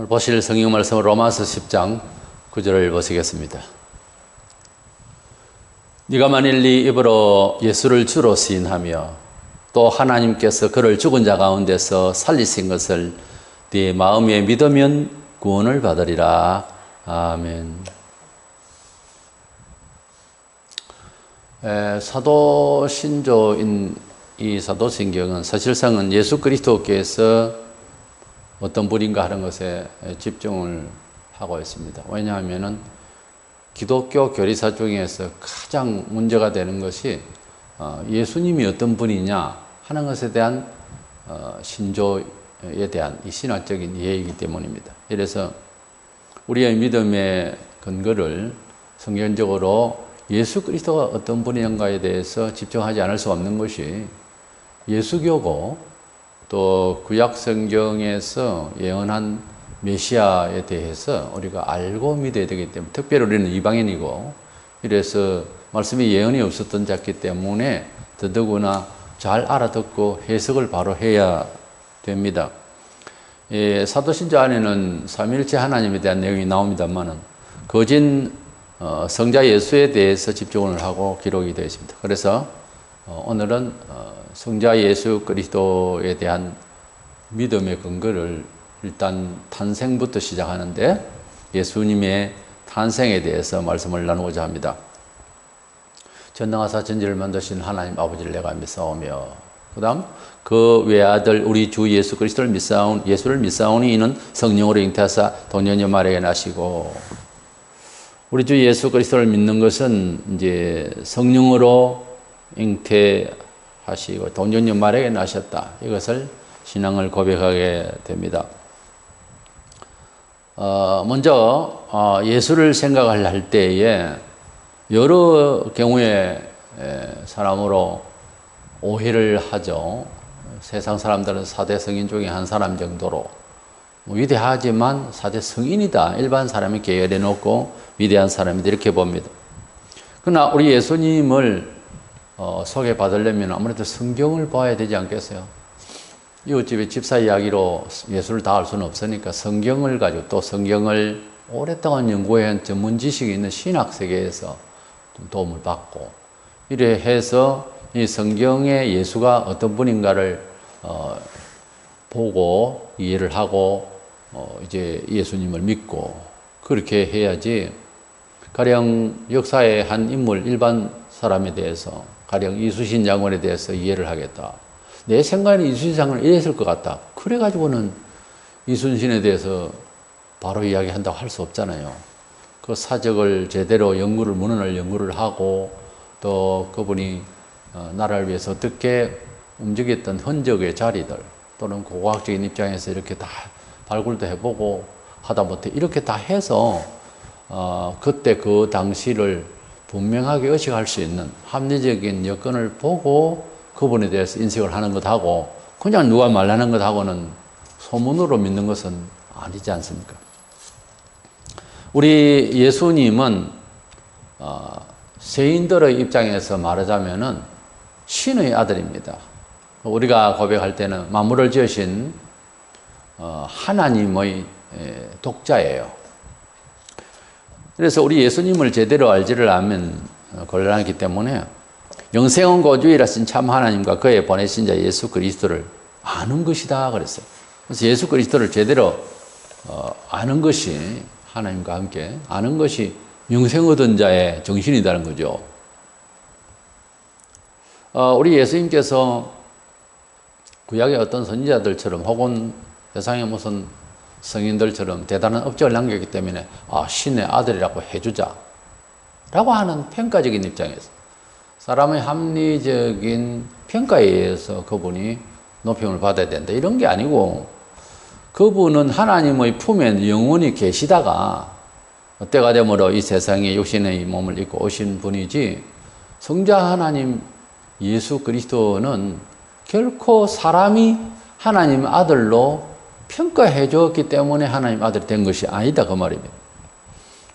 오늘 보실 성경 말씀은 로마서 10장 9절을 보시겠습니다. 네가 만일 네 입으로 예수를 주로 시인하며 또 하나님께서 그를 죽은 자 가운데서 살리신 것을 네 마음에 믿으면 구원을 받으리라. 아멘. 사도신조인 이 사도신경은 사실상은 예수 그리스도께서 어떤 분인가 하는 것에 집중을 하고 있습니다. 왜냐하면 기독교 교리사 중에서 가장 문제가 되는 것이 예수님이 어떤 분이냐 하는 것에 대한 신조에 대한 이 신학적인 이해이기 때문입니다. 이래서 우리의 믿음의 근거를 성경적으로 예수 그리스도가 어떤 분인가에 대해서 집중하지 않을 수 없는 것이 예수교고 또 구약 성경에서 예언한 메시아에 대해서 우리가 알고 믿어야 되기 때문에, 특별히 우리는 이방인이고 이래서 말씀에 예언이 없었던 자기 때문에 더더구나 잘 알아듣고 해석을 바로 해야 됩니다. 사도신조 안에는 삼위일체 하나님에 대한 내용이 나옵니다만은 거진 성자 예수에 대해서 집중을 하고 기록이 되어 있습니다. 그래서 오늘은 성자 예수 그리스도에 대한 믿음의 근거를 일단 탄생부터 시작하는데 예수님의 탄생에 대해서 말씀을 나누고자 합니다. 전능하사 전지를 만드신 하나님 아버지를 내가 믿사오며, 그 다음 그 외아들 우리 주 예수 그리스도를 예수를 믿사오니 이는 성령으로 잉태하사 동년녀 마리아에게 나시고, 우리 주 예수 그리스도를 믿는 것은 이제 성령으로 잉태하시고 동년녀 마리아에게 나셨다. 이것을 신앙을 고백하게 됩니다. 먼저 예수를 생각할 때에 여러 경우에 사람으로 오해를 하죠. 세상 사람들은 4대 성인 중에 한 사람 정도로 위대하지만 4대 성인이다, 일반 사람이 계열해 놓고 위대한 사람이다, 이렇게 봅니다. 그러나 우리 예수님을 소개받으려면 아무래도 성경을 봐야 되지 않겠어요? 이웃집의 집사 이야기로 예수를 다 알 수는 없으니까 성경을 가지고, 또 성경을 오랫동안 연구한 전문 지식이 있는 신학 세계에서 좀 도움을 받고, 이래 해서 이 성경에 예수가 어떤 분인가를 보고 이해를 하고 이제 예수님을 믿고 그렇게 해야지, 가령 역사의 한 인물, 일반 사람에 대해서, 가령 이순신 장군에 대해서 이해를 하겠다. 내 생각에는 이순신 장군은 이랬을 것 같다. 그래가지고는 이순신에 대해서 바로 이야기한다고 할 수 없잖아요. 그 사적을 제대로 문헌을 연구를 하고, 또 그분이 나라를 위해서 어떻게 움직였던 흔적의 자리들, 또는 고고학적인 입장에서 이렇게 다 발굴도 해보고 하다못해 이렇게 다 해서 그때 그 당시를 분명하게 의식할 수 있는 합리적인 여건을 보고 그분에 대해서 인식을 하는 것하고, 그냥 누가 말하는 것하고는 소문으로 믿는 것은 아니지 않습니까? 우리 예수님은 세인들의 입장에서 말하자면은 신의 아들입니다. 우리가 고백할 때는 만물을 지으신 하나님의 독자예요. 그래서 우리 예수님을 제대로 알지를 않으면 곤란하기 때문에 영생은 고주이라신 참 하나님과 그의 보내신 자 예수 그리스도를 아는 것이다 그랬어요. 그래서 예수 그리스도를 제대로 아는 것이, 하나님과 함께 아는 것이 영생 얻은 자의 정신이라는 거죠. 우리 예수님께서 구약의 어떤 선지자들처럼 혹은 세상의 무슨 성인들처럼 대단한 업적을 남겼기 때문에 신의 아들이라고 해주자 라고 하는 평가적인 입장에서, 사람의 합리적인 평가에 의해서 그분이 높임을 받아야 된다, 이런 게 아니고, 그분은 하나님의 품에 영원히 계시다가 때가 되므로 이 세상에 육신의 몸을 입고 오신 분이지, 성자 하나님 예수 그리스도는 결코 사람이 하나님 아들로 평가해 줬기 때문에 하나님 아들이 된 것이 아니다, 그 말입니다.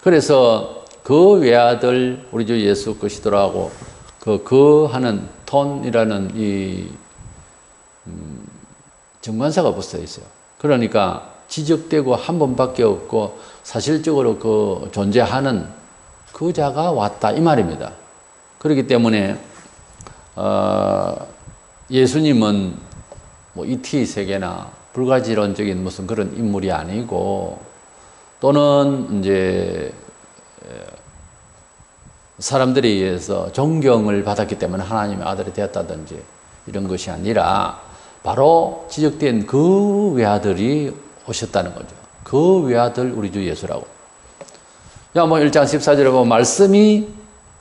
그래서 그 외아들 우리 주 예수 그리스도라고 그 하는 톤이라는 이 정관사가 붙어 있어요. 그러니까 지적되고 한 번밖에 없고 사실적으로 그 존재하는 그 자가 왔다 이 말입니다. 그렇기 때문에 예수님은 뭐 이티 세계나 불가지론적인 무슨 그런 인물이 아니고 또는 이제 사람들에 의해서 존경을 받았기 때문에 하나님의 아들이 되었다든지 이런 것이 아니라 바로 지적된 그 외아들이 오셨다는 거죠. 그 외아들 우리 주 예수라고. 뭐 1장 14절에 보면 말씀이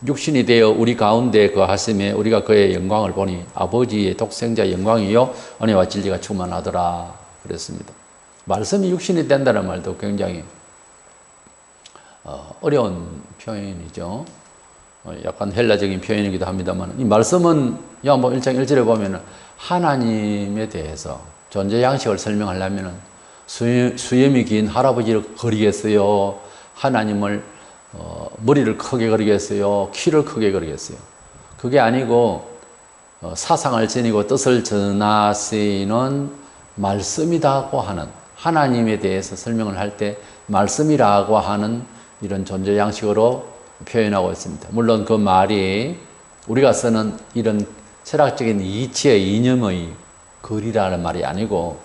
육신이 되어 우리 가운데 거하심에 우리가 그의 영광을 보니 아버지의 독생자 영광이요 은혜와 진리가 충만하더라 그랬습니다. 말씀이 육신이 된다는 말도 굉장히 어려운 표현이죠. 약간 헬라적인 표현이기도 합니다만 이 말씀은 요한복음 1장 1절에 보면 하나님에 대해서 존재 양식을 설명하려면 수염이 긴 할아버지를 그리겠어요? 하나님을 머리를 크게 그리겠어요? 키를 크게 그리겠어요? 그게 아니고 사상을 지니고 뜻을 전하시는 말씀이라고 하는 하나님에 대해서 설명을 할 때 말씀이라고 하는 이런 존재 양식으로 표현하고 있습니다. 물론 그 말이 우리가 쓰는 이런 철학적인 이치의 이념의 글이라는 말이 아니고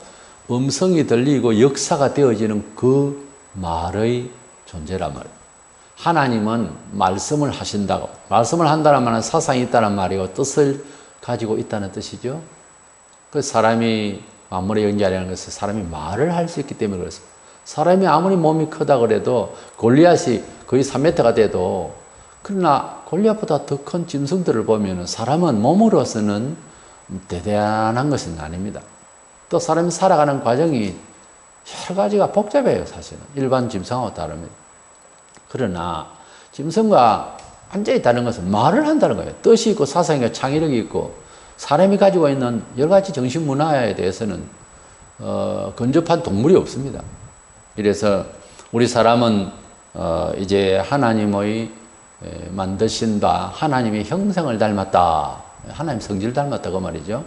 음성이 들리고 역사가 되어지는 그 말의 존재란 말이에요. 하나님은 말씀을 하신다고. 말씀을 한다는 말은 사상이 있다는 말이고 뜻을 가지고 있다는 뜻이죠. 그 사람이 만물의 영자라는 것은 사람이 말을 할 수 있기 때문에 그렇습니다. 사람이 아무리 몸이 크다 그래도 골리앗이 거의 3m가 돼도 그러나 골리앗보다 더 큰 짐승들을 보면 사람은 몸으로서는 대단한 것은 아닙니다. 또 사람이 살아가는 과정이 여러 가지가 복잡해요. 사실은 일반 짐승하고 다릅니다. 그러나 짐승과 완전히 다른 것은 말을 한다는 거예요. 뜻이 있고 사상이 있고 창의력이 있고 사람이 가지고 있는 여러 가지 정신 문화에 대해서는 근접한 동물이 없습니다. 이래서 우리 사람은 이제 하나님의 만드신 바 하나님의 형상을 닮았다. 하나님 성질을 닮았다 그 말이죠.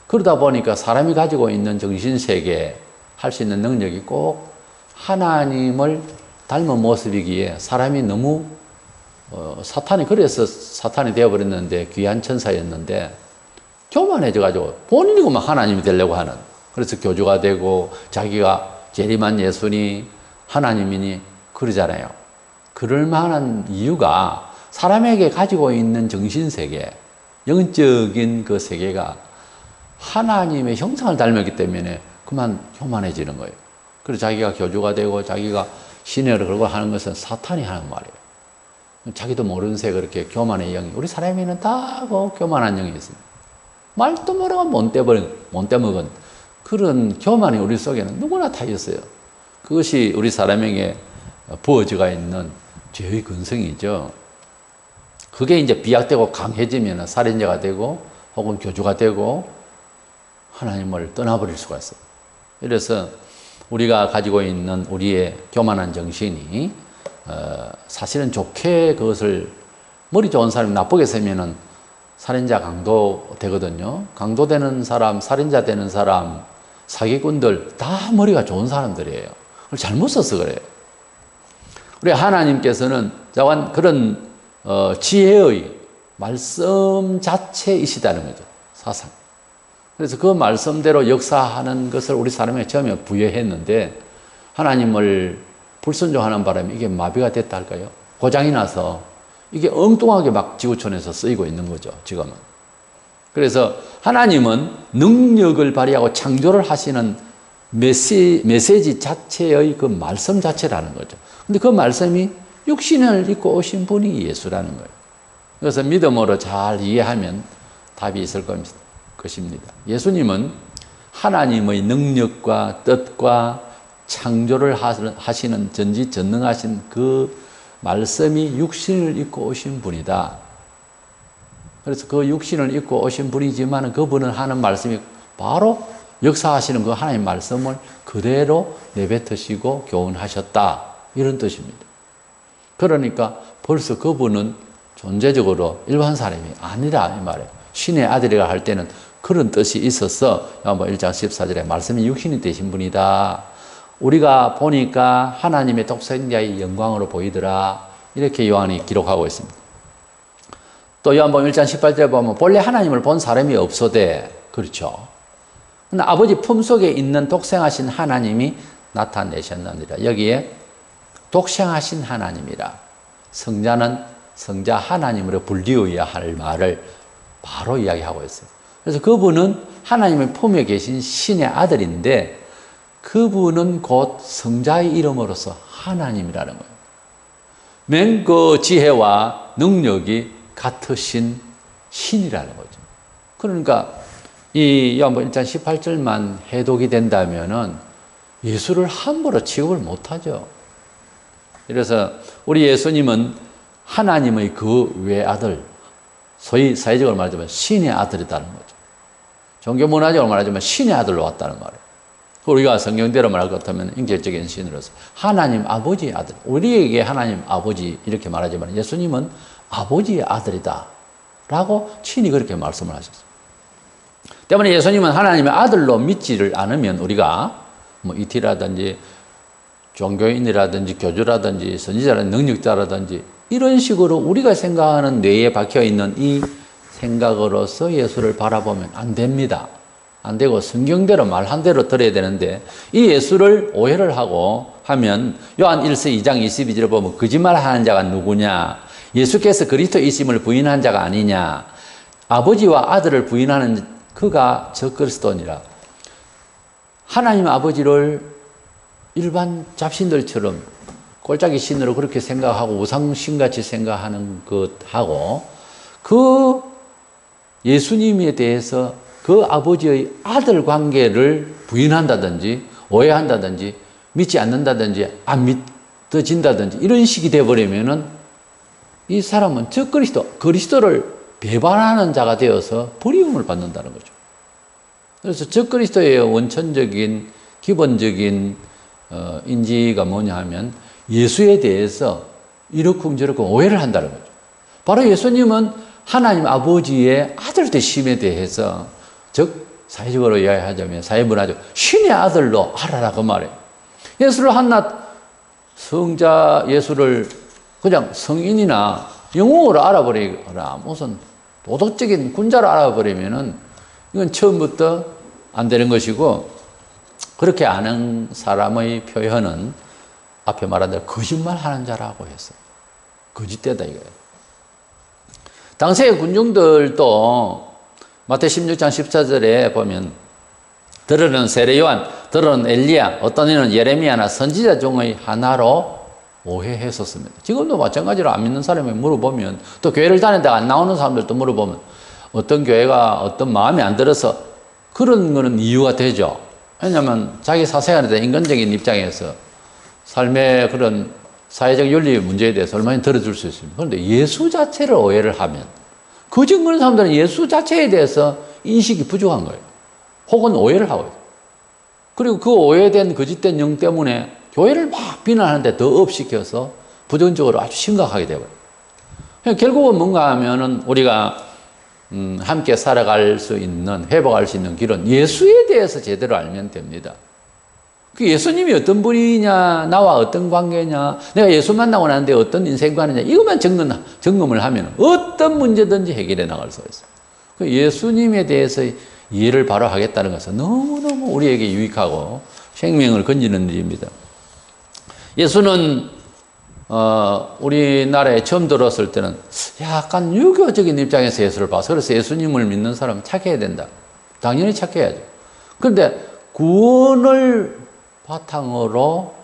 그러다 보니까 사람이 가지고 있는 정신세계 할 수 있는 능력이 꼭 하나님을 닮은 모습이기에 사람이 너무 사탄이 그래서 사탄이 되어버렸는데 귀한 천사였는데 교만해져가지고 본인이고만 하나님이 되려고 하는 그래서 교주가 되고 자기가 재림한 예수니 하나님이니 그러잖아요. 그럴 만한 이유가 사람에게 가지고 있는 정신세계 영적인 그 세계가 하나님의 형상을 닮았기 때문에 그만 교만해지는 거예요. 그래서 자기가 교주가 되고 자기가 신뢰를 걸고 하는 것은 사탄이 하는 말이에요. 자기도 모르는 새 그렇게 교만의 영이 우리 사람에는 다 교만한 영이 있습니다. 말도 모르고 못 떼먹은 그런 교만이 우리 속에는 누구나 다 있어요. 그것이 우리 사람에게 부어져가 있는 죄의 근성이죠. 그게 이제 비약되고 강해지면 살인자가 되고 혹은 교주가 되고 하나님을 떠나버릴 수가 있어요. 그래서 우리가 가지고 있는 우리의 교만한 정신이 사실은 좋게 그것을 머리 좋은 사람이 나쁘게 쓰면은 살인자 강도 되거든요. 강도 되는 사람, 살인자 되는 사람, 사기꾼들 다 머리가 좋은 사람들이에요. 그걸 잘못 써서 그래요. 우리 하나님께서는 그런 지혜의 말씀 자체이시다는 거죠. 사상. 그래서 그 말씀대로 역사하는 것을 우리 사람에게 처음에 부여했는데 하나님을 불순종하는 바람에 이게 마비가 됐다 할까요? 고장이 나서 이게 엉뚱하게 막 지구촌에서 쓰이고 있는 거죠. 지금은. 그래서 하나님은 능력을 발휘하고 창조를 하시는 메시지 자체의 그 말씀 자체라는 거죠. 근데 그 말씀이 육신을 입고 오신 분이 예수라는 거예요. 그래서 믿음으로 잘 이해하면 답이 있을 것입니다. 예수님은 하나님의 능력과 뜻과 창조를 하시는 전지전능하신 그 말씀이 육신을 입고 오신 분이다. 그래서 그 육신을 입고 오신 분이지만 그분은 하는 말씀이 바로 역사하시는 그 하나님의 말씀을 그대로 내뱉으시고 교훈하셨다. 이런 뜻입니다. 그러니까 벌써 그분은 존재적으로 일반 사람이 아니라 이 말이에요. 신의 아들이라 할 때는 그런 뜻이 있어서 1장 14절에 말씀이 육신이 되신 분이다. 우리가 보니까 하나님의 독생자의 영광으로 보이더라. 이렇게 요한이 기록하고 있습니다. 또 요한복음 1장 18절에 보면 본래 하나님을 본 사람이 없어대. 그렇죠. 근데 아버지 품속에 있는 독생하신 하나님이 나타내셨느니라. 여기에 독생하신 하나님이라. 성자는 성자 하나님으로 불리어야 할 말을 바로 이야기하고 있어요. 그래서 그분은 하나님의 품에 계신 신의 아들인데 그분은 곧 성자의 이름으로서 하나님이라는 거예요. 맨 그 지혜와 능력이 같으신 신이라는 거죠. 그러니까 이 요한복음 1장 18절만 해독이 된다면은 예수를 함부로 취급을 못하죠. 그래서 우리 예수님은 하나님의 그 외아들, 소위 사회적으로 말하자면 신의 아들이라는 거죠. 종교문화적으로 말하자면 신의 아들로 왔다는 말이에요. 우리가 성경대로 말할 것 같으면 인격적인 신으로서 하나님 아버지의 아들, 우리에게 하나님 아버지 이렇게 말하지만 예수님은 아버지의 아들이다 라고 친히 그렇게 말씀을 하셨어요. 때문에 예수님은 하나님의 아들로 믿지를 않으면 우리가 뭐 이티라든지 종교인이라든지 교주라든지 선지자라든지 능력자라든지 이런 식으로 우리가 생각하는 뇌에 박혀있는 이 생각으로서 예수를 바라보면 안 됩니다. 안 되고 성경대로 말한 대로 들어야 되는데 이 예수를 오해를 하고 하면 요한 1서 2장 22절에 보면 거짓말하는 자가 누구냐? 예수께서 그리스도이심을 부인한 자가 아니냐? 아버지와 아들을 부인하는 그가 적그리스도니라. 하나님 아버지를 일반 잡신들처럼 꼴짝이 신으로 그렇게 생각하고 우상신같이 생각하는 것하고 그 예수님에 대해서 그 아버지의 아들 관계를 부인한다든지 오해한다든지 믿지 않는다든지 안 믿어진다든지 이런 식이 되어버리면은 이 사람은 그리스도를 배반하는 자가 되어서 버림을 받는다는 거죠. 그래서 적그리스도의 원천적인 기본적인 인지가 뭐냐 하면 예수에 대해서 이렇고 저렇고 오해를 한다는 거죠. 바로 예수님은 하나님 아버지의 아들 되심에 대해서 즉 사회적으로 이야기하자면 사회문화적 신의 아들로 알아라 그 말이에요. 예수를 한낱 성자 예수를 그냥 성인이나 영웅으로 알아버리거나 무슨 도덕적인 군자로 알아버리면은 이건 처음부터 안 되는 것이고 그렇게 아는 사람의 표현은 앞에 말한 대로 거짓말하는 자라고 했어요. 거짓되다 이거예요. 당시의 군중들도 마태 16장 14절에 보면 들으는 세례 요한, 들으는 엘리야, 어떤 이는 예레미야나 선지자 중의 하나로 오해했었습니다. 지금도 마찬가지로 안 믿는 사람이 물어보면 또 교회를 다니다가 안 나오는 사람들도 물어보면 어떤 교회가 어떤 마음에 안 들어서 그런 거는 이유가 되죠. 왜냐하면 자기 사생활에 대한 인간적인 입장에서 삶의 그런 사회적 윤리 문제에 대해서 얼마나 들어줄 수 있습니다. 그런데 예수 자체를 오해를 하면 그 증거는 사람들은 예수 자체에 대해서 인식이 부족한 거예요. 혹은 오해를 하고 있어요. 그리고 그 오해된 거짓된 영 때문에 교회를 막 비난하는데 더 업시켜서 부정적으로 아주 심각하게 되어요. 결국은 뭔가 하면은 우리가 함께 살아갈 수 있는, 회복할 수 있는 길은 예수에 대해서 제대로 알면 됩니다. 그 예수님이 어떤 분이냐, 나와 어떤 관계냐, 내가 예수 만나고 나는데 어떤 인생관이냐, 이것만 점검을 하면 어떤 문제든지 해결해 나갈 수가 있어요. 그 예수님에 대해서 이해를 바로 하겠다는 것은 너무너무 우리에게 유익하고 생명을 건지는 일입니다. 예수는 우리나라에 처음 들어왔을 때는 약간 유교적인 입장에서 예수를 봐서 그래서 예수님을 믿는 사람은 착해야 된다. 당연히 착해야죠. 그런데 구원을 바탕으로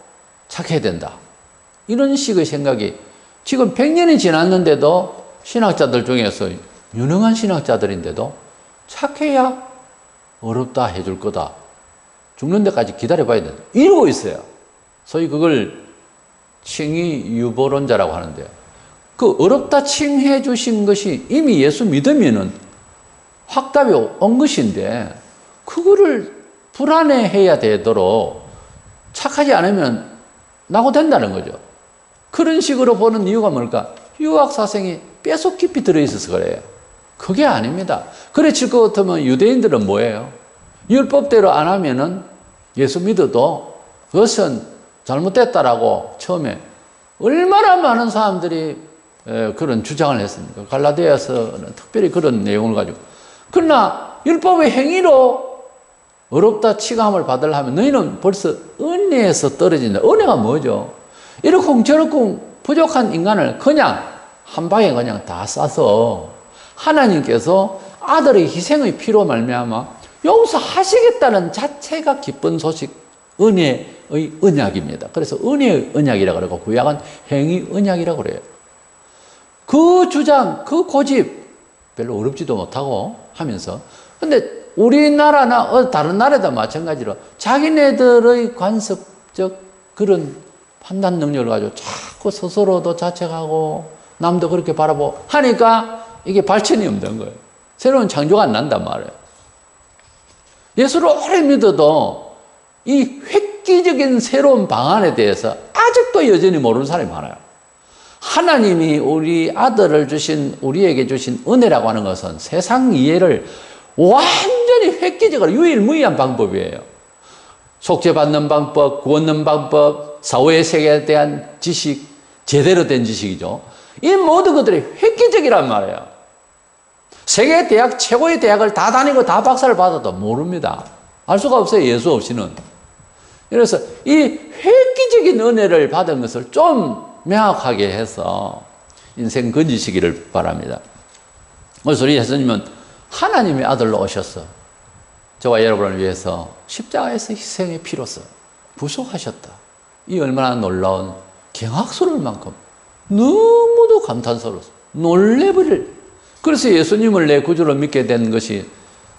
착해야 된다. 이런 식의 생각이 지금 100년이 지났는데도 신학자들 중에서 유능한 신학자들인데도 착해야 어렵다 해줄 거다. 죽는 데까지 기다려봐야 된다. 이러고 있어요. 소위 그걸 칭의 유보론자라고 하는데요. 그 어렵다 칭해 주신 것이 이미 예수 믿으면은 확답이 온 것인데 그거를 불안해해야 되도록 착하지 않으면 낙오된다는 거죠. 그런 식으로 보는 이유가 뭘까? 유학 사생이 뼛속 깊이 들어있어서 그래요. 그게 아닙니다. 그래 칠 것 같으면 유대인들은 뭐예요? 율법대로 안 하면은 예수 믿어도 그것은 잘못됐다라고 처음에 얼마나 많은 사람들이 그런 주장을 했습니까? 갈라디아서는 특별히 그런 내용을 가지고. 그러나 율법의 행위로 어렵다 치감을 받으려면 너희는 벌써 은혜에서 떨어진다. 은혜가 뭐죠? 이렇고 저렇고 부족한 인간을 그냥 한 방에 그냥 다 싸서 하나님께서 아들의 희생의 피로 말미암아 용서하시겠다는 자체가 기쁜 소식, 은혜의 언약입니다. 그래서 은혜의 언약이라고 그러고 구약은 행위 언약이라고 그래요. 그 주장, 그 고집 별로 어렵지도 못하고 하면서 근데 우리나라나 다른 나라도 마찬가지로 자기네들의 관습적 그런 판단 능력을 가지고 자꾸 스스로도 자책하고 남도 그렇게 바라보고 하니까 이게 발전이 없는 거예요. 새로운 창조가 안 난단 말이에요. 예수를 오래 믿어도 이 획기적인 새로운 방안에 대해서 아직도 여전히 모르는 사람이 많아요. 하나님이 우리 아들을 주신, 우리에게 주신 은혜라고 하는 것은 세상 이해를 완전히 획기적으로 유일무이한 방법이에요. 속죄받는 방법, 구원 얻는 방법, 사후의 세계에 대한 지식, 제대로 된 지식이죠. 이 모든 것들이 획기적이란 말이에요. 세계 대학, 최고의 대학을 다 다니고 다 박사를 받아도 모릅니다. 알 수가 없어요, 예수 없이는. 그래서 이 획기적인 은혜를 받은 것을 좀 명확하게 해서 인생 건지시기를 바랍니다. 그래서 우리 예수님은 하나님의 아들로 오셔서 저와 여러분을 위해서 십자가에서 희생의 피로서 부속하셨다. 이 얼마나 놀라운 경악스러울 만큼 너무도 감탄스러워서 놀래버릴. 그래서 예수님을 내 구주로 믿게 된 것이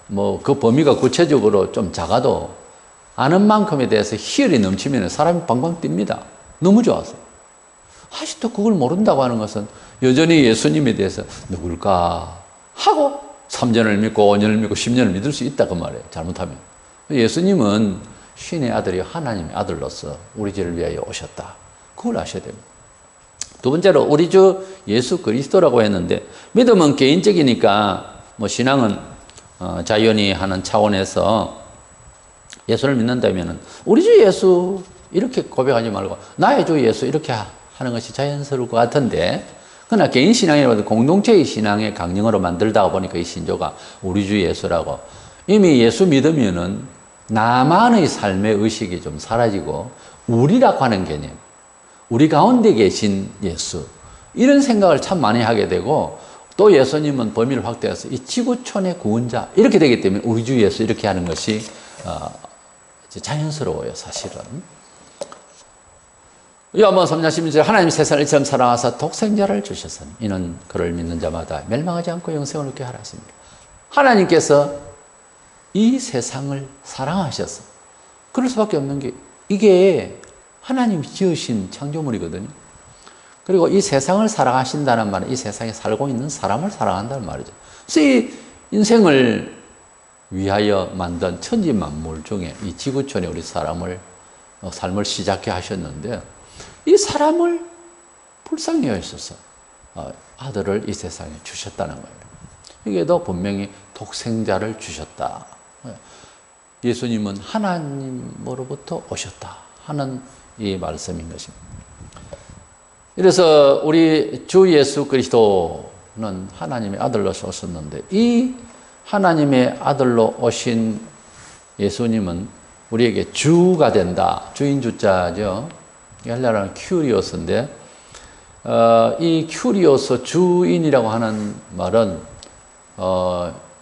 뭐 그 범위가 구체적으로 좀 작아도 아는 만큼에 대해서 희열이 넘치면 사람이 방방 뜁니다. 너무 좋아서. 아직도 그걸 모른다고 하는 것은 여전히 예수님에 대해서 누굴까 하고 3년을 믿고 5년을 믿고 10년을 믿을 수 있다 그 말이에요. 잘못하면. 예수님은 신의 아들이 하나님의 아들로서 우리 죄를 위하여 오셨다. 그걸 아셔야 됩니다. 두 번째로 우리 주 예수 그리스도라고 했는데 믿음은 개인적이니까 뭐 신앙은 자연히 하는 차원에서 예수를 믿는다면 우리 주 예수 이렇게 고백하지 말고 나의 주 예수 이렇게 하는 것이 자연스러울 것 같은데 그러나 개인 신앙이라도 공동체의 신앙의 강령으로 만들다 보니까 이 신조가 우리 주 예수라고 이미 예수 믿으면은 나만의 삶의 의식이 좀 사라지고 우리라고 하는 개념, 우리 가운데 계신 예수 이런 생각을 참 많이 하게 되고 또 예수님은 범위를 확대해서 이 지구촌의 구원자 이렇게 되기 때문에 우리 주 예수 이렇게 하는 것이 자연스러워요, 사실은. 요한복음 3장 16절 하나님 세상을 이처럼 사랑하사 독생자를 주셨으니 이는 그를 믿는 자마다 멸망하지 않고 영생을 얻게 하라 했습니다. 하나님께서 이 세상을 사랑하셔서 그럴 수밖에 없는 게 이게 하나님이 지으신 창조물이거든요. 그리고 이 세상을 사랑하신다는 말은 이 세상에 살고 있는 사람을 사랑한다는 말이죠. 그래서 이 인생을 위하여 만든 천지 만물 중에 이 지구촌에 우리 삶을 시작해 하셨는데 이 사람을 불쌍히 여기셔서 아들을 이 세상에 주셨다는 거예요. 여기에도 분명히 독생자를 주셨다. 예수님은 하나님으로부터 오셨다 하는 이 말씀인 것입니다. 그래서 우리 주 예수 그리스도는 하나님의 아들로 오셨는데 이 하나님의 아들로 오신 예수님은 우리에게 주가 된다. 주인 주자죠. 헬라어는 큐리오스인데 이 큐리오스 주인이라고 하는 말은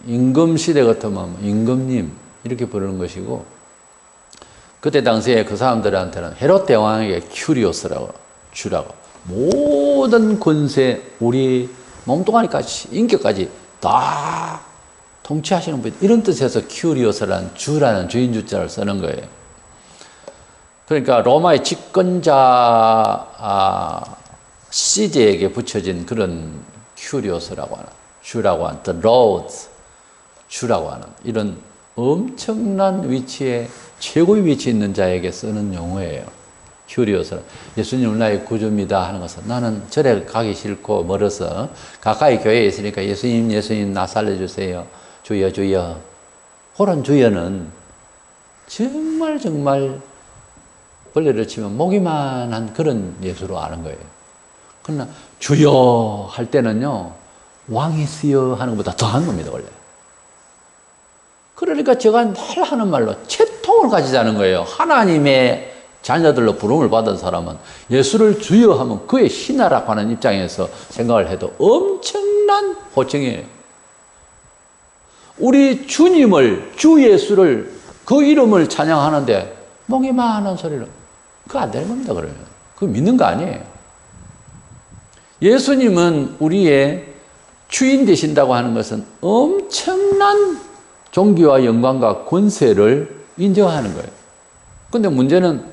임금시대 같으면 임금님 이렇게 부르는 것이고 그때 당시에 그 사람들한테는 헤롯 대왕에게 큐리오스라고 주라고 모든 권세 우리 몸뚱아리까지 인격까지 다 통치하시는 분 이런 뜻에서 큐리오스라는 주라는 주인 주자를 쓰는 거예요. 그러니까 로마의 집권자 시제에게 붙여진 그런 큐리오스라고 하는 주라고 하는 the Lord 주라고 하는 이런 엄청난 위치에 최고의 위치에 있는 자에게 쓰는 용어예요. 큐리오스는 예수님은 나의 구주입니다 하는 것은 나는 절에 가기 싫고 멀어서 가까이 교회에 있으니까 예수님 나 살려주세요. 주여 주여. 그런 주여는 정말 벌레를 치면 목이만한 그런 예수로 아는 거예요. 그러나 주여 할 때는요, 왕이시여 하는 것보다 더한 겁니다, 원래. 그러니까 제가 늘 하는 말로 채통을 가지자는 거예요. 하나님의 자녀들로 부름을 받은 사람은 예수를 주여 하면 그의 신하라고 하는 입장에서 생각을 해도 엄청난 호칭이에요. 우리 주님을, 주 예수를, 그 이름을 찬양하는데 멍이만한 소리를, 그거 안 되는 겁니다, 그러면. 그거 믿는 거 아니에요. 예수님은 우리의 주인 되신다고 하는 것은 엄청난 존귀와 영광과 권세를 인정하는 거예요. 근데 문제는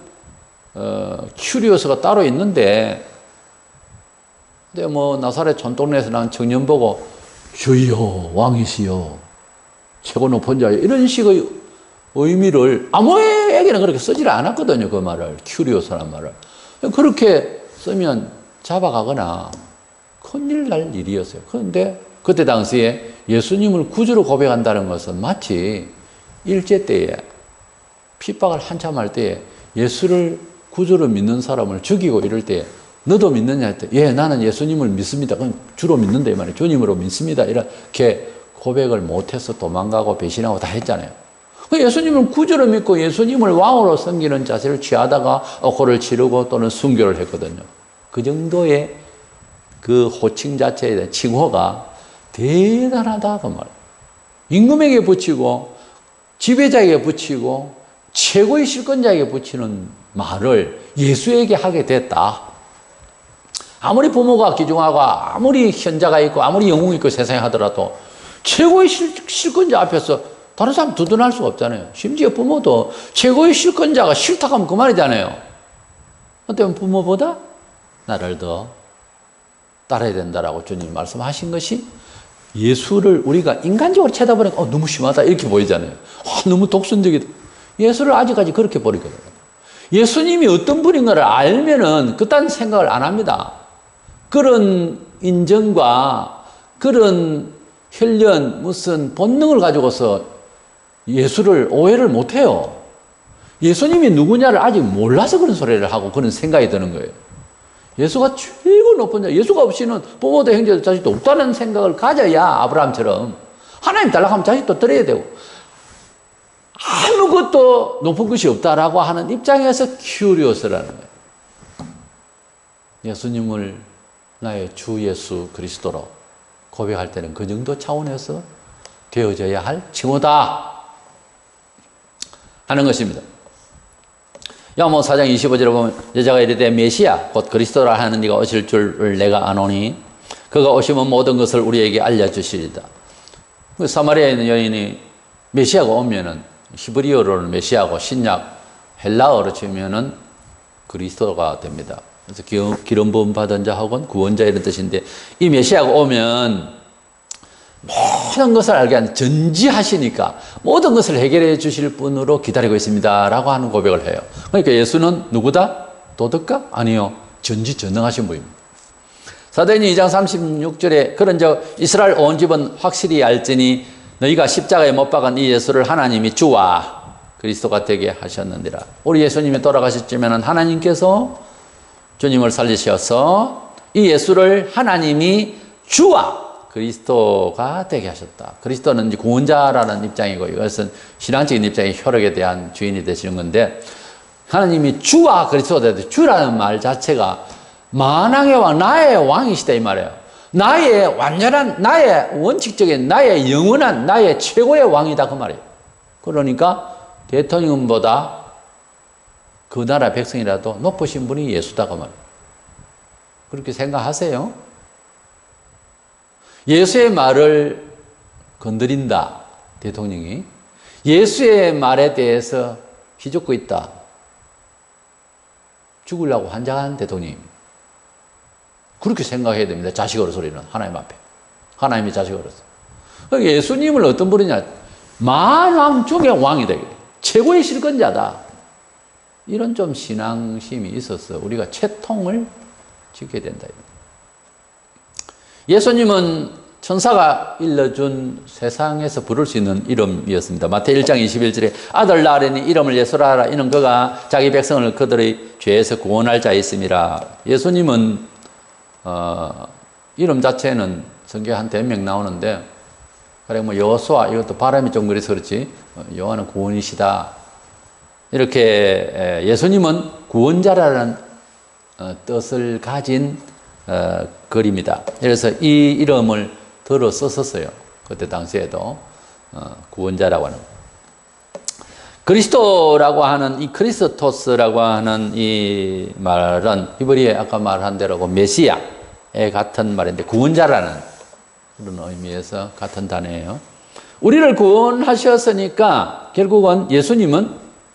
큐리오스가 따로 있는데, 근데 뭐 나사렛 촌동네에서 난 청년 보고 주여 왕이시여 최고 높은 자여 이런 식의 의미를 아무에게나 그렇게 쓰지를 않았거든요. 그 말을, 큐리오스라는 말을. 그렇게 쓰면 잡아가거나 큰일 날 일이었어요. 그런데 그때 당시에 예수님을 구주로 고백한다는 것은 마치 일제 때에 핍박을 한참 할 때에 예수를 구주로 믿는 사람을 죽이고 이럴 때 너도 믿느냐 할 때 예, 나는 예수님을 믿습니다. 그럼 주로 믿는다 이 말이에요. 주님으로 믿습니다. 이렇게 고백을 못해서 도망가고 배신하고 다 했잖아요. 예수님을 구주로 믿고 예수님을 왕으로 섬기는 자세를 취하다가 억호를 치르고 또는 순교를 했거든요. 그 정도의 그 호칭 자체에 대한 칭호가 대단하다 그 말이에요. 임금에게 붙이고 지배자에게 붙이고 최고의 실권자에게 붙이는 말을 예수에게 하게 됐다. 아무리 부모가 귀중하고 아무리 현자가 있고 아무리 영웅이 있고 세상에 하더라도 최고의 실권자 앞에서 다른 사람 두둔할 수가 없잖아요. 심지어 부모도 최고의 실권자가 싫다고 하면 그 말이잖아요. 어때면 부모보다 나를 더 따라야 된다라고 주님이 말씀하신 것이 예수를 우리가 인간적으로 쳐다보니까 너무 심하다 이렇게 보이잖아요. 너무 독선적이다. 예수를 아직까지 그렇게 버리거든요. 예수님이 어떤 분인가를 알면은 그딴 생각을 안 합니다. 그런 인정과 그런 혈련 무슨 본능을 가지고서 예수를 오해를 못해요. 예수님이 누구냐를 아직 몰라서 그런 소리를 하고 그런 생각이 드는 거예요. 예수가 최고 높은 자, 예수가 없이는 부모도 형제도 자식도 없다는 생각을 가져야 아브라함처럼 하나님 달라고 하면 자식도 드려야 되고 아무것도 높은 것이 없다라고 하는 입장에서 큐리오스라는 거예요. 예수님을 나의 주 예수 그리스도로 고백할 때는 그 정도 차원에서 되어져야 할 칭호다 하는 것입니다. 야고보 4장 25절에 보면 여자가 이르되 메시아 곧 그리스도라 하는 이가 오실 줄을 내가 아노니 그가 오시면 모든 것을 우리에게 알려주시리다. 사마리아에 있는 여인이 메시아가 오면은 히브리어로는 메시아고 신약 헬라어로 치면은 그리스도가 됩니다. 그래서 기름 부음 받은 자 혹은 구원자 이런 뜻인데 이 메시아가 오면 모든 것을 알게 하는 전지하시니까 모든 것을 해결해 주실 분으로 기다리고 있습니다 라고 하는 고백을 해요. 그러니까 예수는 누구다? 도덕가? 아니요. 전지전능하신 분입니다. 사도행전 2장 36절에 그런즉 이스라엘 온 집은 확실히 알지니 너희가 십자가에 못 박은 이 예수를 하나님이 주와 그리스도가 되게 하셨느니라. 우리 예수님이 돌아가셨지만 하나님께서 주님을 살리셔서 이 예수를 하나님이 주와 그리스도가 되게 하셨다. 그리스도는 이제 구원자라는 입장이고 이것은 신앙적인 입장의 효력에 대한 주인이 되시는 건데 하나님이 주와 그리스도가 되다. 주라는 말 자체가 만왕의 왕, 나의 왕이시다 이 말이에요. 나의 완전한, 나의 원칙적인, 나의 영원한, 나의 최고의 왕이다 그 말이에요. 그러니까 대통령보다 그 나라 백성이라도 높으신 분이 예수다 그 말이에요. 그렇게 생각하세요. 예수의 말을 건드린다, 대통령이. 예수의 말에 대해서 휘젓고 있다. 죽으려고 환장한 대통령입니다. 그렇게 생각해야 됩니다. 자식으로서 우리는 하나님 앞에. 하나님의 자식으로서. 그러니까 예수님을 어떤 분이냐. 만왕 중의 왕이다. 최고의 실권자다. 이런 좀 신앙심이 있어서 우리가 채통을 지켜야 된다. 예수님은 천사가 일러준 세상에서 부를 수 있는 이름이었습니다. 마태복음 1장 21절에 아들 낳으려니 이름을 예수라 하라. 이는 그가 자기 백성을 그들의 죄에서 구원할 자였음이라. 예수님은 이름 자체는 성경에 한 대명 나오는데, 그래 뭐 여호수아 이것도 발음이 좀 그래서 그렇지, 여호와는 구원이시다. 이렇게 예수님은 구원자라는 뜻을 가진 글입니다. 그래서 이 이름을 들어 썼었어요. 그때 당시에도 구원자라고 하는. 그리스도라고 하는 이 크리스토스라고 하는 이 말은 히브리에 아까 말한 대로 메시아의 같은 말인데, 구원자라는 그런 의미에서 같은 단어예요. 우리를 구원하셨으니까 결국은 예수님은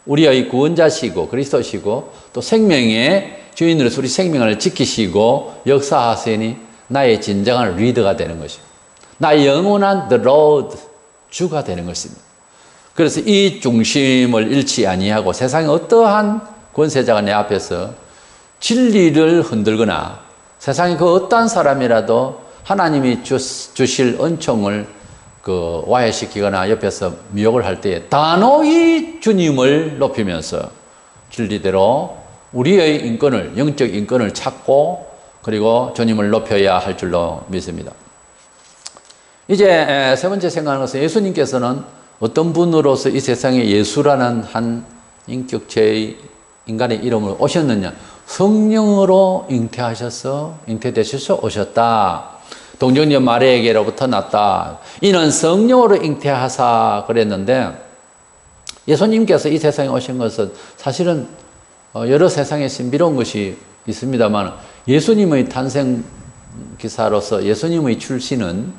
우리의 구원자시고 그리스도시고 또 생명의 주인으로서 우리 생명을 지키시고 역사하시니 나의 진정한 리더가 되는 것입니다. 나의 영원한 The Lord, 주가 되는 것입니다. 그래서 이 중심을 잃지 아니하고 세상의 어떠한 권세자가 내 앞에서 진리를 흔들거나 세상의 그 어떠한 사람이라도 하나님이 주실 은총을 와해시키거나 옆에서 미혹을 할 때에 단호히 주님을 높이면서 진리대로 우리의 인권을, 영적 인권을 찾고 그리고 주님을 높여야 할 줄로 믿습니다. 이제 세 번째 생각하는 것은 예수님께서는 어떤 분으로서 이 세상에 예수라는 한 인격체의 인간의 이름으로 오셨느냐? 성령으로 잉태되셔서 오셨다. 동정녀 마리아에게로부터 났다. 이는 성령으로 잉태하사 그랬는데, 예수님께서 이 세상에 오신 것은 사실은 여러 세상에 신비로운 것이 있습니다만, 예수님의 탄생 기사로서 예수님의 출신은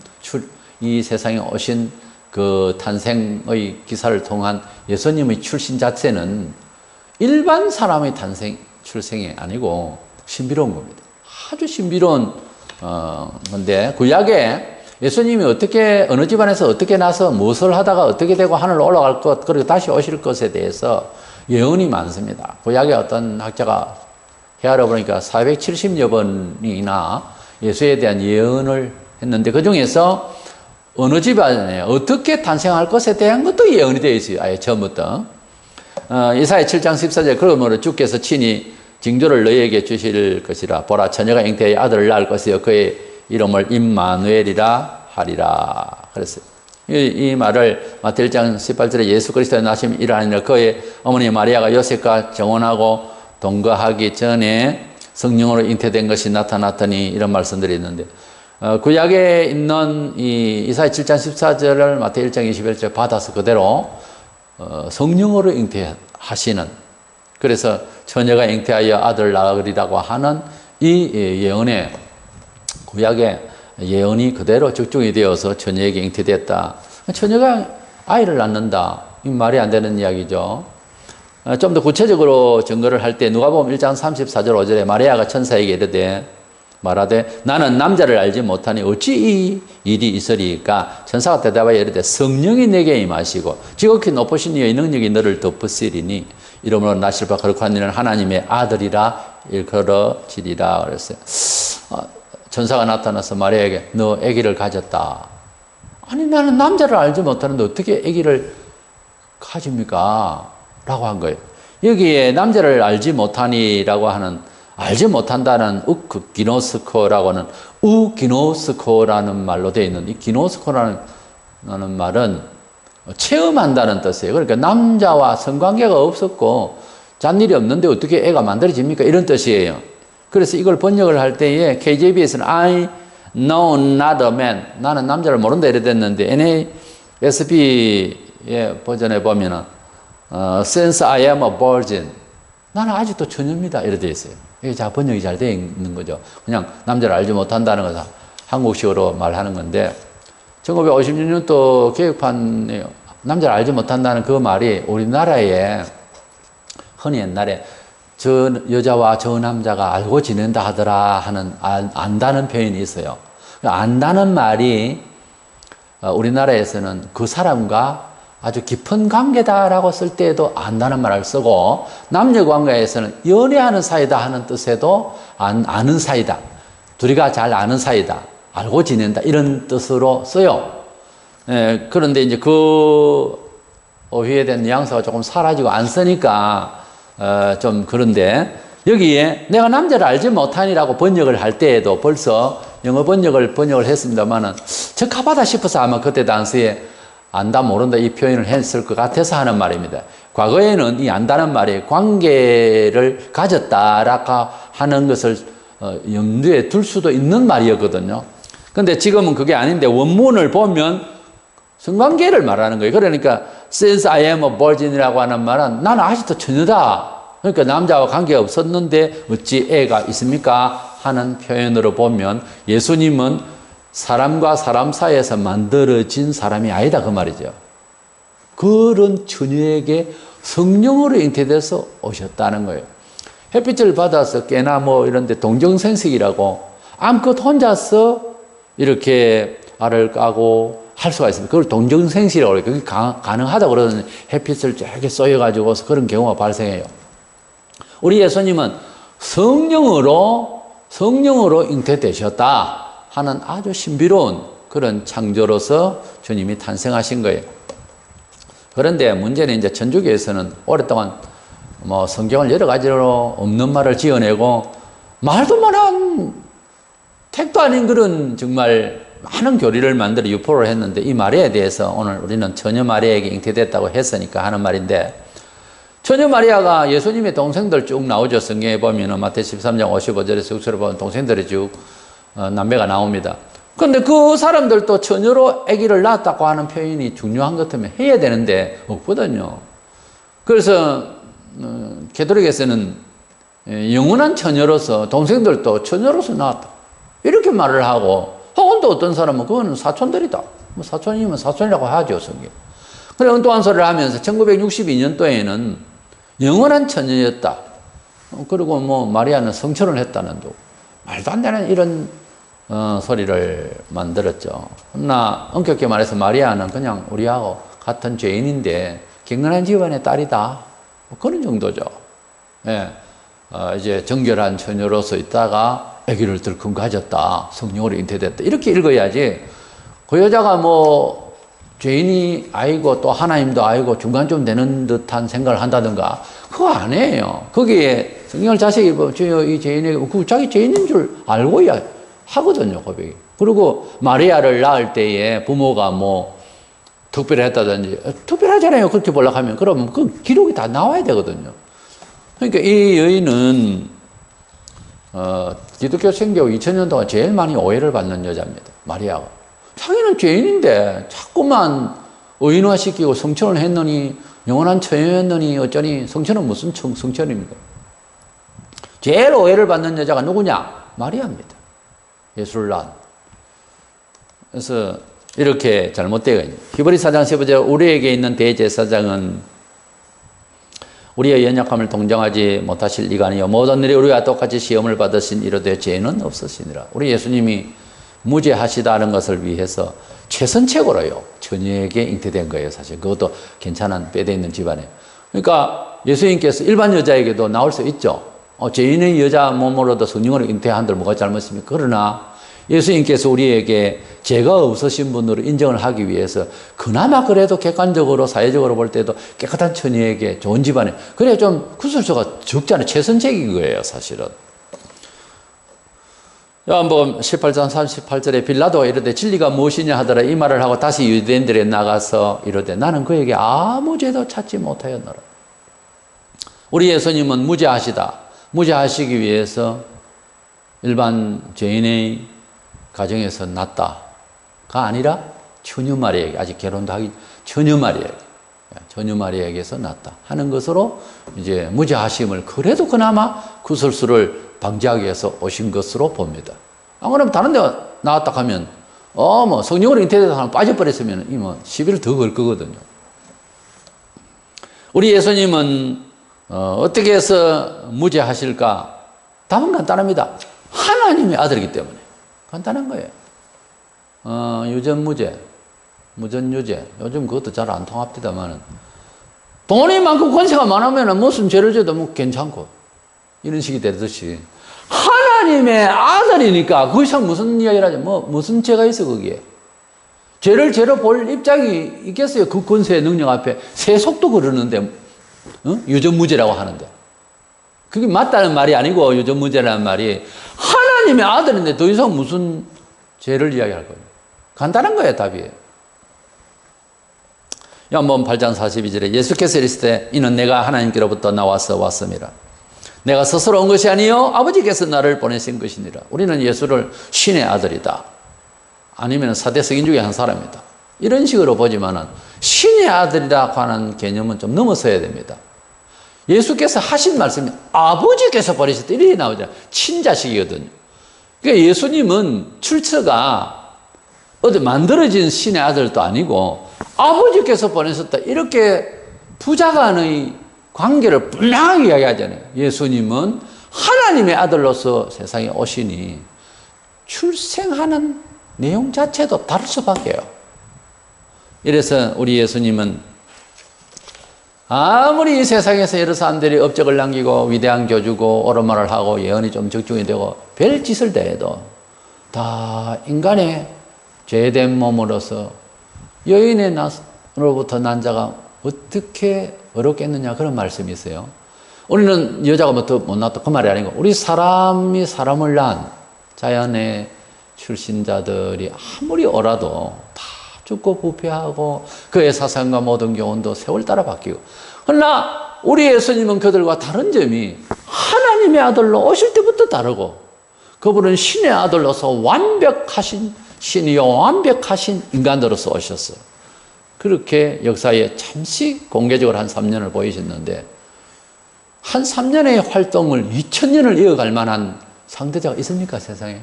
이 세상에 오신 그 탄생의 기사를 통한 예수님의 출신 자체는 일반 사람의 출생이 아니고 신비로운 겁니다. 아주 신비로운 건데, 구약에 예수님이 어느 집안에서 어떻게 나서 무엇을 하다가 어떻게 되고 하늘로 올라갈 것, 그리고 다시 오실 것에 대해서 예언이 많습니다. 구약에 어떤 학자가 헤아려 보니까 470여 번이나 예수에 대한 예언을 했는데, 그 중에서 어느 집안에 어떻게 탄생할 것에 대한 것도 예언이 되어 있어요. 아예 처음부터. 이사야 7장 14절, 그러므로 주께서 친히 징조를 너희에게 주실 것이라. 보라, 처녀가 잉태하여 아들을 낳을 것이요 그의 이름을 임마누엘이라 하리라. 그랬어요. 이 말을 마태 1장 18절에 예수 그리스도의 나심이 일어나니라. 그의 어머니 마리아가 요셉과 정혼하고 동거하기 전에 성령으로 잉태된 것이 나타났더니, 이런 말씀들이 있는데, 구약에 있는 이 이사야 7장 14절을 마태 1장 21절 받아서 그대로 성령으로 잉태하시는, 그래서 처녀가 잉태하여 아들 낳으리라고 하는 이 예언에, 구약의 예언이 그대로 적중이 되어서 처녀에게 잉태됐다. 처녀가 아이를 낳는다, 이 말이 안 되는 이야기죠. 좀 더 구체적으로 증거를 할 때 누가복음 1장 34절 5절에 마리아가 천사에게 이르되 말하되 나는 남자를 알지 못하니 어찌 이 일이 있으리까? 천사가 대답하여 이르되 성령이 내게 임하시고 지극히 높으신 이의 능력이 너를 덮으시리니 이러므로 나실 바 거룩한 이는 하나님의 아들이라 일컬어지리라. 그랬어요. 천사가 나타나서 마리아에게 너 아기를 가졌다. 아니 나는 남자를 알지 못하는데 어떻게 아기를 가집니까? 라고 한 거예요. 여기에 남자를 알지 못하니라고 하는, 알지 못한다는 기노스코라고 하는 우기노스코라는 말로 되어 있는, 이 기노스코라는 말은 체험한다는 뜻이에요. 그러니까 남자와 성관계가 없었고 잔일이 없는데 어떻게 애가 만들어집니까? 이런 뜻이에요. 그래서 이걸 번역을 할 때에 KJV에서는 I know not a man, 나는 남자를 모른다 이래 됐는데, NASB의 버전에 보면은 since I am a virgin, 나는 아직도 처녀입니다 이래 돼 있어요. 이게 자 번역이 잘 되어 있는 거죠. 그냥 남자를 알지 못한다는 것은 한국식으로 말하는 건데, 1956년도 개혁판에 남자를 알지 못한다는 그 말이 우리나라에 흔히 옛날에 저 여자와 저 남자가 알고 지낸다 하더라 하는 안다는 표현이 있어요. 안다는 말이 우리나라에서는 그 사람과 아주 깊은 관계다라고 쓸 때에도 안다는 말을 쓰고, 남녀 관계에서는 연애하는 사이다 하는 뜻에도 아는 사이다, 둘이가 잘 아는 사이다, 알고 지낸다 이런 뜻으로 써요. 예, 그런데 이제 그 어휘에 대한 뉘앙스가 조금 사라지고 안 쓰니까 좀 그런데 여기에 내가 남자를 알지 못하니라고 번역을 할 때에도 벌써 영어 번역을 했습니다만은 적합하다 싶어서 아마 그때 당시에 안다 모른다 이 표현을 했을 것 같아서 하는 말입니다. 과거에는 이 안다는 말이 관계를 가졌다라고 하는 것을 염두에 둘 수도 있는 말이었거든요. 근데 지금은 그게 아닌데 원문을 보면 성관계를 말하는 거예요. 그러니까 since I am a virgin이라고 하는 말은 나는 아직도 처녀다. 그러니까 남자와 관계가 없었는데 어찌 애가 있습니까? 하는 표현으로 보면 예수님은 사람과 사람 사이에서 만들어진 사람이 아니다 그 말이죠. 그런 처녀에게 성령으로 잉태돼서 오셨다는 거예요. 햇빛을 받아서 깨나 뭐 이런 데 동정생식이라고 암컷 혼자서 이렇게 알을 까고 할 수가 있습니다. 그걸 동정생식이라고 그래요. 그게 가능하다고 그러는 햇빛을 쫙 쏘여가지고 그런 경우가 발생해요. 우리 예수님은 성령으로 잉태되셨다 하는 아주 신비로운 그런 창조로서 주님이 탄생하신 거예요. 그런데 문제는 이제 천주교에서는 오랫동안 뭐 성경을 여러 가지로 없는 말을 지어내고 말도 많은 택도 아닌 그런 정말 많은 교리를 만들어 유포를 했는데 이 마리아에 대해서 오늘 우리는 처녀 마리아에게 잉태됐다고 했으니까 하는 말인데 처녀 마리아가 예수님의 동생들 쭉 나오죠. 성경에 보면 마태 13장 55절에서 6절에 보면 동생들이 쭉 남매가 나옵니다. 그런데 그 사람들도 처녀로 아기를 낳았다고 하는 표현이 중요한 것 같으면 해야 되는데 없거든요. 그래서 가톨릭에서는 영원한 처녀로서 동생들도 처녀로서 낳았다 이렇게 말을 하고 혹은 또 어떤 사람은 그거는 사촌들이다. 뭐 사촌이면 사촌이라고 하죠, 성경. 그래 엉뚱한 소리를 하면서 1962년도에는 영원한 처녀였다. 그리고 뭐 마리아는 성천을 했다는 둥. 말도 안 되는 이런 소리를 만들었죠. 그러나 엄격히 말해서 마리아는 그냥 우리하고 같은 죄인인데 경건한 집안의 딸이다. 뭐 그런 정도죠. 예. 이제 정결한 처녀로서 있다가 아기를 들금 가졌다. 성령으로 잉태됐다. 이렇게 읽어야지 그 여자가 뭐 죄인이 아이고 또 하나님도 아이고 중간쯤 되는 듯한 생각을 한다든가 그거 아니에요. 거기에 성령을 자식이 주여 이 죄인에게 그 자기 죄인인 줄 알고야 하거든요. 고백이. 그리고 마리아를 낳을 때에 부모가 뭐 특별했다든지 특별하잖아요. 그렇게 보려고 하면 그러면 그 기록이 다 나와야 되거든요. 그러니까 이 여인은 기독교 생교 2000년 동안 제일 많이 오해를 받는 여자입니다. 마리아가. 자기는 죄인인데 자꾸만 의인화시키고 성천을 했느니 영원한 처녀였느니 어쩌니 성천은 무슨 성천입니까? 제일 오해를 받는 여자가 누구냐? 마리아입니다. 예수를 낳은. 그래서 이렇게 잘못되어 있는 히브리 4장 15절 우리에게 있는 대제사장은 우리의 연약함을 동정하지 못하실 이가 아니요 모든 일이 우리와 똑같이 시험을 받으신 이로되 죄는 없으시니라. 우리 예수님이 무죄하시다는 것을 위해서 최선책으로요 처녀에게 잉태된 거예요. 사실 그것도 괜찮은 빼대 있는 집안에. 그러니까 예수님께서 일반 여자에게도 나올 수 있죠. 죄인의 여자 몸으로도 성령으로 잉태한들 뭐가 잘못입니까? 그러나 예수님께서 우리에게 죄가 없으신 분으로 인정을 하기 위해서 그나마 그래도 객관적으로 사회적으로 볼 때도 깨끗한 처녀에게 좋은 집안에 그래 좀 구술수가 적잖아요. 최선책인 거예요 사실은. 요한복음 18장 38절에 빌라도가 이르되 진리가 무엇이냐 하더라 이 말을 하고 다시 유대인들에 나가서 이르되 나는 그에게 아무 죄도 찾지 못하였노라. 우리 예수님은 무죄하시다. 무죄하시기 위해서 일반 죄인의 가정에서 낳다가 아니라 처녀 마리아에게 아직 결혼도 하기 처녀 마리아에게서 낳다 하는 것으로 이제 무죄하심을 그래도 그나마 구설수를 방지하기 위해서 오신 것으로 봅니다. 안 그러면 다른 데 나왔다 하면 뭐 성령으로 잉태돼서 하나 빠져버렸으면 뭐 시비를 더 걸 거거든요. 우리 예수님은 어떻게 해서 무죄하실까? 답은 간단합니다. 하나님의 아들이기 때문에. 간단한 거예요. 유전무죄, 무전유죄. 요즘 그것도 잘 안 통합니다만 돈이 많고 권세가 많으면 무슨 죄를 져도 뭐 괜찮고 이런 식이 되듯이 하나님의 아들이니까 그 이상 무슨 이야기를 하죠? 무슨 죄가 있어 거기에? 죄를 죄로 볼 입장이 있겠어요? 그 권세의 능력 앞에 세속도 그러는데 유전무죄라고 하는데 그게 맞다는 말이 아니고 유전무죄라는 말이 하나님의 아들인데 더 이상 무슨 죄를 이야기할 거예요? 간단한 거예요, 답이. 요한복음 8장 42절에 예수께서 이르시되 이는 내가 하나님께로부터 나와서 왔음이라. 내가 스스로 온 것이 아니요 아버지께서 나를 보내신 것이니라. 우리는 예수를 신의 아들이다. 아니면 사대석인 중에 한 사람이다. 이런 식으로 보지만은 신의 아들이라고 하는 개념은 좀 넘어서야 됩니다. 예수께서 하신 말씀이 아버지께서 보내셨다. 이렇게 나오잖아요. 친자식이거든요. 그러니까 예수님은 출처가 어디 만들어진 신의 아들도 아니고 아버지께서 보내셨다. 이렇게 부자간의 관계를 분명하게 이야기하잖아요. 예수님은 하나님의 아들로서 세상에 오시니 출생하는 내용 자체도 다를 수밖에요. 이래서 우리 예수님은 아무리 이 세상에서 여러 사람들이 업적을 남기고 위대한 교주고 옳은 말을 하고 예언이 좀 적중이 되고 별 짓을 대해도 다 인간의 죄된 몸으로서 여인의 나로부터 난 자가 어떻게 어렵겠느냐 그런 말씀이 있어요. 우리는 여자가 뭐 더 못났다 그 말이 아니고 우리 사람이 사람을 낳은 자연의 출신자들이 아무리 옳아도 다 죽고 부패하고 그의 사상과 모든 교훈도 세월 따라 바뀌고 그러나 우리 예수님은 그들과 다른 점이 하나님의 아들로 오실 때부터 다르고 그분은 신의 아들로서 완벽하신 신이요 완벽하신 인간으로서 오셨어요. 그렇게 역사에 잠시 공개적으로 한 3년을 보이셨는데 한 3년의 활동을 2000년을 이어갈 만한 상대자가 있습니까 세상에?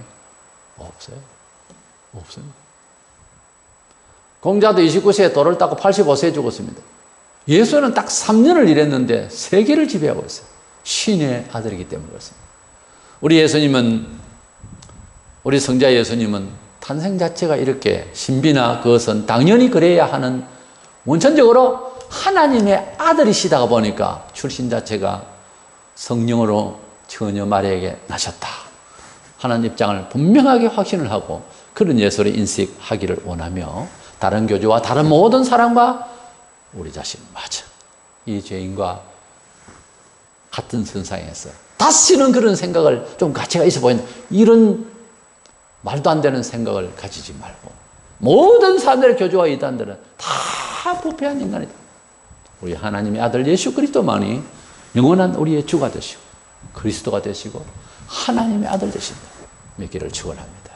없어요. 없어요. 공자도 29세에 돌을 닦고 85세에 죽었습니다. 예수는 딱 3년을 일했는데 세계를 지배하고 있어요. 신의 아들이기 때문에 그렇습니다. 우리 예수님은 우리 성자 예수님은 탄생 자체가 이렇게 신비나 그것은 당연히 그래야 하는 원천적으로 하나님의 아들이시다가 보니까 출신 자체가 성령으로 처녀 마리아에게 나셨다 하는 입장을 분명하게 확신을 하고 그런 예수를 인식하기를 원하며 다른 교주와 다른 모든 사람과 우리 자신 맞아 이 죄인과 같은 선상에서 다시는 그런 생각을 좀 가치가 있어 보이는 이런 말도 안 되는 생각을 가지지 말고 모든 사람들의 교주와 이단들은 다 부패한 인간이다. 우리 하나님의 아들 예수 그리스도만이 영원한 우리의 주가 되시고 그리스도가 되시고 하나님의 아들 되신다. 믿기를 축원합니다.